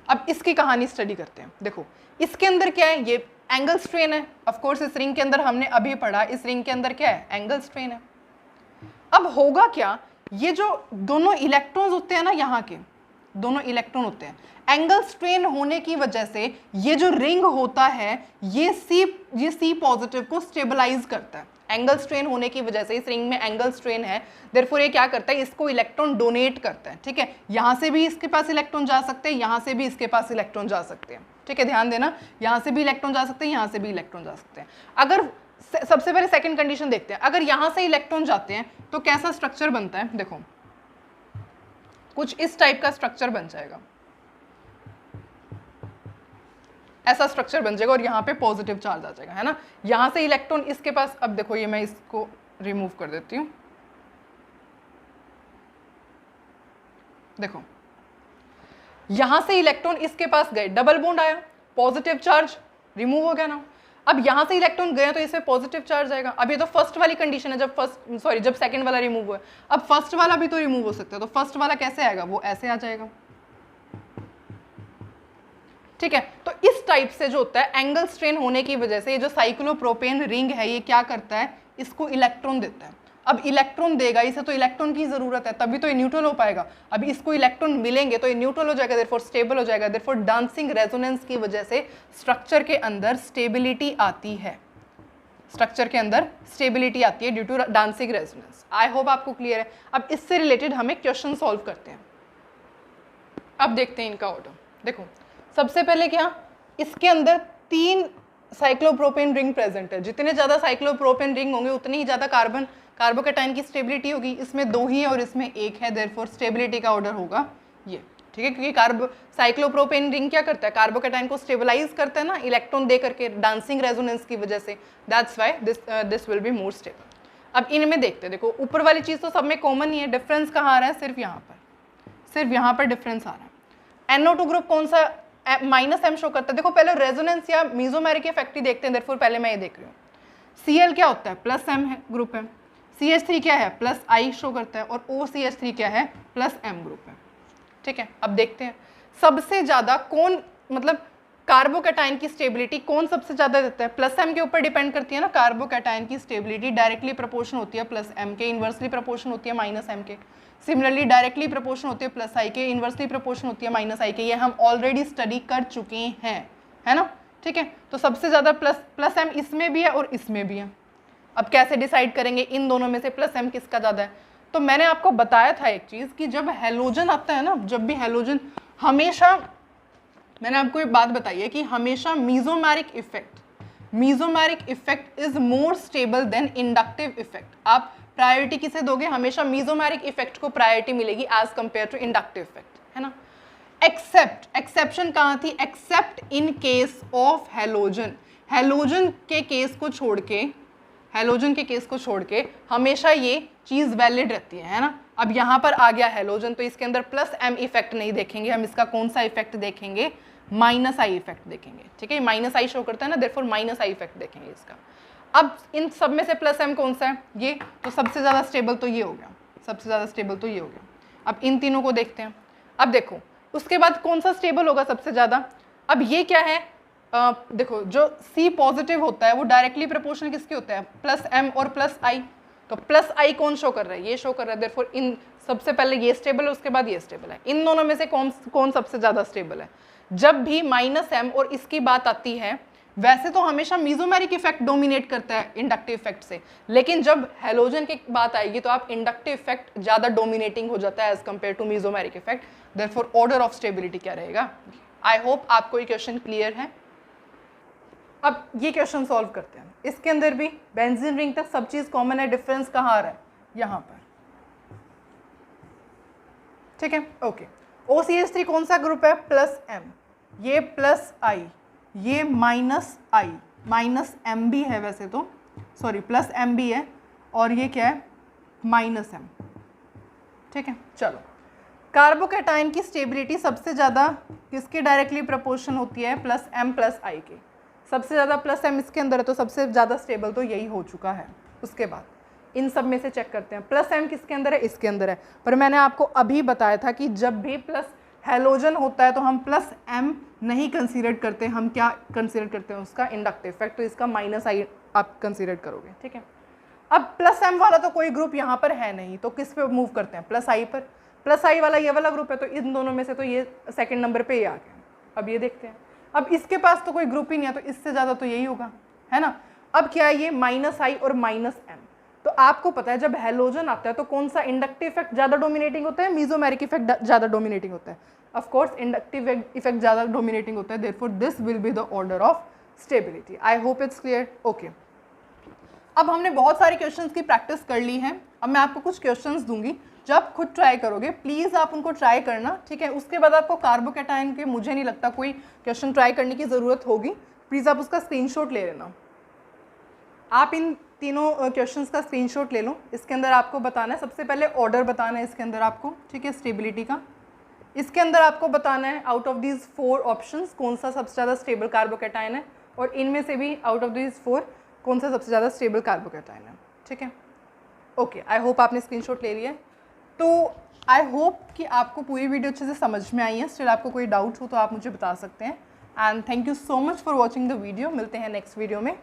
अब इसकी कहानी स्टडी करते हैं। देखो इसके अंदर क्या है, ये एंगल स्ट्रेन है। ऑफ कोर्स इस रिंग के अंदर हमने अभी पढ़ा, इस रिंग के अंदर क्या है, एंगल स्ट्रेन है। अब होगा क्या, ये जो दोनों इलेक्ट्रॉन्स होते हैं ना, यहाँ के दोनों इलेक्ट्रॉन होते हैं, एंगल स्ट्रेन होने की वजह से ये जो रिंग होता है ये सी पॉजिटिव को स्टेबलाइज करता है। एंगल स्ट्रेन होने की वजह से इस रिंग में एंगल स्ट्रेन है, देयरफॉर ये क्या करता है, इसको इलेक्ट्रॉन डोनेट करता है, ठीक है। यहाँ से भी इसके पास इलेक्ट्रॉन जा सकते हैं, यहाँ से भी इसके पास इलेक्ट्रॉन जा सकते हैं, ठीक है। ध्यान देना, यहाँ से भी इलेक्ट्रॉन जा सकते हैं, यहाँ से भी इलेक्ट्रॉन जा सकते हैं। अगर सबसे पहले सेकंड कंडीशन देखते हैं, अगर यहाँ से इलेक्ट्रॉन जाते हैं तो कैसा स्ट्रक्चर बनता है, देखो कुछ इस टाइप का स्ट्रक्चर बन जाएगा, ऐसा स्ट्रक्चर बन जाएगा और यहाँ पे पॉजिटिव चार्ज आ जाएगा, है ना। यहाँ से इलेक्ट्रॉन इसके पास, अब देखो ये मैं इसको रिमूव कर देती हूँ, देखो यहाँ से इलेक्ट्रॉन इसके पास गए, डबल बॉन्ड आया, पॉजिटिव चार्ज रिमूव हो गया ना। अब यहाँ से इलेक्ट्रॉन गए तो इसमें पॉजिटिव चार्ज आएगा। अब ये तो फर्स्ट वाली कंडीशन है, जब सेकंड वाला रिमूव हुआ है। अब फर्स्ट वाला भी तो रिमूव हो सकता है, तो फर्स्ट वाला कैसे आएगा, वो ऐसे आ जाएगा, ठीक है। तो इस टाइप से जो होता है एंगल स्ट्रेन होने की वजह से ये जो साइक्लोप्रोपेन रिंग है ये क्या करता है, इसको इलेक्ट्रॉन देता है। अब इलेक्ट्रॉन देगा, इसे तो इलेक्ट्रॉन की जरूरत है, तभी तो ये न्यूट्रल हो पाएगा। अब इसको इलेक्ट्रॉन मिलेंगे तो ये न्यूट्रल हो जाएगा, देयरफॉर स्टेबल हो जाएगा। देयरफॉर डांसिंग रेजोनेंस की वजह से स्ट्रक्चर के अंदर स्टेबिलिटी आती है, स्ट्रक्चर के अंदर स्टेबिलिटी आती है due to dancing resonance. I hope आपको क्लियर है। अब इससे रिलेटेड हमें क्वेश्चन सॉल्व करते हैं। अब देखते हैं इनका ऑर्डर। देखो सबसे पहले क्या, इसके अंदर 3 साइक्लोप्रोपेन रिंग प्रेजेंट है। जितने ज़्यादा साइक्लोप्रोपेन रिंग होंगे उतनी ही ज़्यादा कार्बोकैटायन की स्टेबिलिटी होगी। इसमें 2 ही है और इसमें 1 है, देयरफॉर स्टेबिलिटी का ऑर्डर होगा ये, ठीक है। क्योंकि साइक्लोप्रोपेन रिंग क्या करता है, कार्बोकैटायन को स्टेबलाइज करता है ना, इलेक्ट्रॉन दे करके डांसिंग रेजोनेंस की वजह से, that's why this will be more stable. अब इनमें देखते हैं, देखो ऊपर वाली चीज़ तो सब में कॉमन ही है, डिफरेंस कहाँ आ रहा है, सिर्फ यहाँ पर डिफरेंस आ रहा है। NO2 ग्रुप कौन सा, -M शो करता है। देखो पहले रेजोनेंस या मीजोमेरिक इफेक्ट ही देखते हैं, देयरफॉर पहले मैं ये देख रही हूँ। Cl क्या होता है, +M है ग्रुप है। CH3 क्या है, +I शो करता है, और OCH3 क्या है, +M ग्रुप है, ठीक है। अब देखते हैं सबसे ज़्यादा कौन, मतलब कार्बोकैटायन की स्टेबिलिटी कौन सबसे ज़्यादा देता है। +M के ऊपर डिपेंड करती है ना, कार्बोकैटायन की स्टेबिलिटी डायरेक्टली प्रोपोर्शन होती है +M के, इन्वर्सली प्रोपोर्शन होती है -M के। सिमिलरली डायरेक्टली प्रोपोर्शन होती है +I के, इन्वर्सली प्रोपोर्शन होती है -I के। ये हम ऑलरेडी स्टडी कर चुके हैं, है ना, ठीक है। तो सबसे ज़्यादा +M इसमें भी है और इसमें भी है। अब कैसे डिसाइड करेंगे इन दोनों में से +M किसका ज़्यादा है। तो मैंने आपको बताया था एक चीज़ कि जब हैलोजन आता है ना, जब भी हैलोजन, हमेशा मैंने आपको एक बात बताई है कि हमेशा mesomeric effect is more stable than inductive effect. आप प्रायोरिटी किसे दोगे, हमेशा मीजोमेरिक इफेक्ट को प्रायोरिटी मिलेगी as compare to inductive effect, है ना। एक्सेप्शन कहाँ थी, except in case of halogen. Halogen के केस को छोड़ के हमेशा ये चीज़ वैलिड रहती है ना। अब यहाँ पर आ गया हैलोजन, तो इसके अंदर +M इफेक्ट नहीं देखेंगे हम, इसका कौन सा इफेक्ट देखेंगे, -I इफेक्ट देखेंगे, ठीक है। -I शो करता है ना, देयरफॉर -I इफेक्ट देखेंगे इसका। अब इन सब में से +M कौन सा है, ये, तो सबसे ज़्यादा स्टेबल तो ये हो गया, अब इन तीनों को देखते हैं। अब देखो उसके बाद कौन सा स्टेबल होगा सबसे ज़्यादा। अब ये क्या है, देखो जो C पॉजिटिव होता है वो डायरेक्टली प्रोपोर्शनल किसके होता है, +M और +I। तो +I कौन शो कर रहा है, ये शो कर रहा है, देयरफॉर इन सबसे पहले ये स्टेबल है, उसके बाद ये स्टेबल है। इन दोनों में से कौन सबसे ज़्यादा स्टेबल है। जब भी -M और इसकी बात आती है, वैसे तो हमेशा मीजोमेरिक इफेक्ट डोमिनेट करता है इंडक्टिव इफेक्ट से, लेकिन जब हेलोजन की बात आएगी तो आप इंडक्टिव इफेक्ट ज़्यादा डोमिनेटिंग हो जाता है as compare to mesomeric effect. Therefore order of stability क्या रहेगा। आई होप आपको ये क्वेश्चन क्लियर है। अब ये क्वेश्चन सॉल्व करते हैं। इसके अंदर भी बेंजीन रिंग तक सब चीज़ कॉमन है, डिफरेंस कहाँ आ रहा है, यहाँ पर। ठीक है, ओके। OCH3 कौन सा ग्रुप है, प्लस M, ये प्लस I, ये माइनस I, माइनस M भी है वैसे तो, सॉरी प्लस M भी है, और ये क्या है, माइनस M। ठीक है, चलो। कार्बोकैटायन की स्टेबिलिटी सबसे ज़्यादा किसके डायरेक्टली प्रोपोर्शन होती है, प्लस M प्लस I के। सबसे ज़्यादा प्लस M इसके अंदर है तो सबसे ज़्यादा स्टेबल तो यही हो चुका है। उसके बाद इन सब में से चेक करते हैं, प्लस M किसके अंदर है, इसके अंदर है। पर मैंने आपको अभी बताया था कि जब भी प्लस हेलोजन होता है तो हम प्लस M नहीं कंसीडर करते, हम क्या कंसीडर करते हैं, उसका इंडक्टिव इफेक्ट। तो इसका माइनस I आप कंसीडर करोगे। ठीक है, अब प्लस M वाला तो कोई ग्रुप यहाँ पर है नहीं, तो किस पे मूव करते हैं, प्लस I पर। प्लस I वाला ये वाला ग्रुप है तो इन दोनों में से तो ये सेकेंड नंबर पर ही आ गया। अब ये देखते हैं, अब इसके पास तो कोई ग्रुप ही नहीं है तो इससे ज़्यादा तो यही होगा, है ना। अब क्या है, ये माइनस I और माइनस M। तो आपको पता है जब हेलोजन आता है तो कौन सा इंडक्टिव इफेक्ट ज़्यादा डोमिनेटिंग होता है, मीजोमेरिक इफेक्ट ज़्यादा डोमिनेटिंग होता है। ऑफ कोर्स इंडक्टिव इफेक्ट ज़्यादा डोमिनेटिंग होता है, therefore this will be the order of stability. I hope it's clear, okay. अब हमने बहुत सारे क्वेश्चंस की प्रैक्टिस कर ली है। अब मैं आपको कुछ क्वेश्चंस दूंगी जो आप खुद ट्राई करोगे, प्लीज़ आप उनको ट्राई करना। ठीक है, उसके बाद आपको कार्बोकैटायन के मुझे नहीं लगता कोई क्वेश्चन ट्राई करने की ज़रूरत होगी। प्लीज़ आप उसका स्क्रीनशॉट ले लेना। आप इन तीनों क्वेश्चंस का स्क्रीनशॉट ले लो। इसके अंदर आपको बताना है, सबसे पहले ऑर्डर बताना है इसके अंदर आपको, ठीक है, स्टेबिलिटी का। इसके अंदर आपको बताना है आउट ऑफ दीज 4 ऑप्शंस कौन सा सबसे ज़्यादा स्टेबल कार्बोकैटायन है, और इनमें से भी आउट ऑफ दीज 4 कौन सा सबसे ज़्यादा स्टेबल कार्बोकैटायन है। ठीक है, ओके। आई होप आपने स्क्रीनशॉट ले लिया है। तो आई होप कि आपको पूरी वीडियो अच्छे से समझ में आई है। स्टिल आपको कोई डाउट हो तो आप मुझे बता सकते हैं। And thank you so much for watching the video. मिलते हैं नेक्स्ट वीडियो में।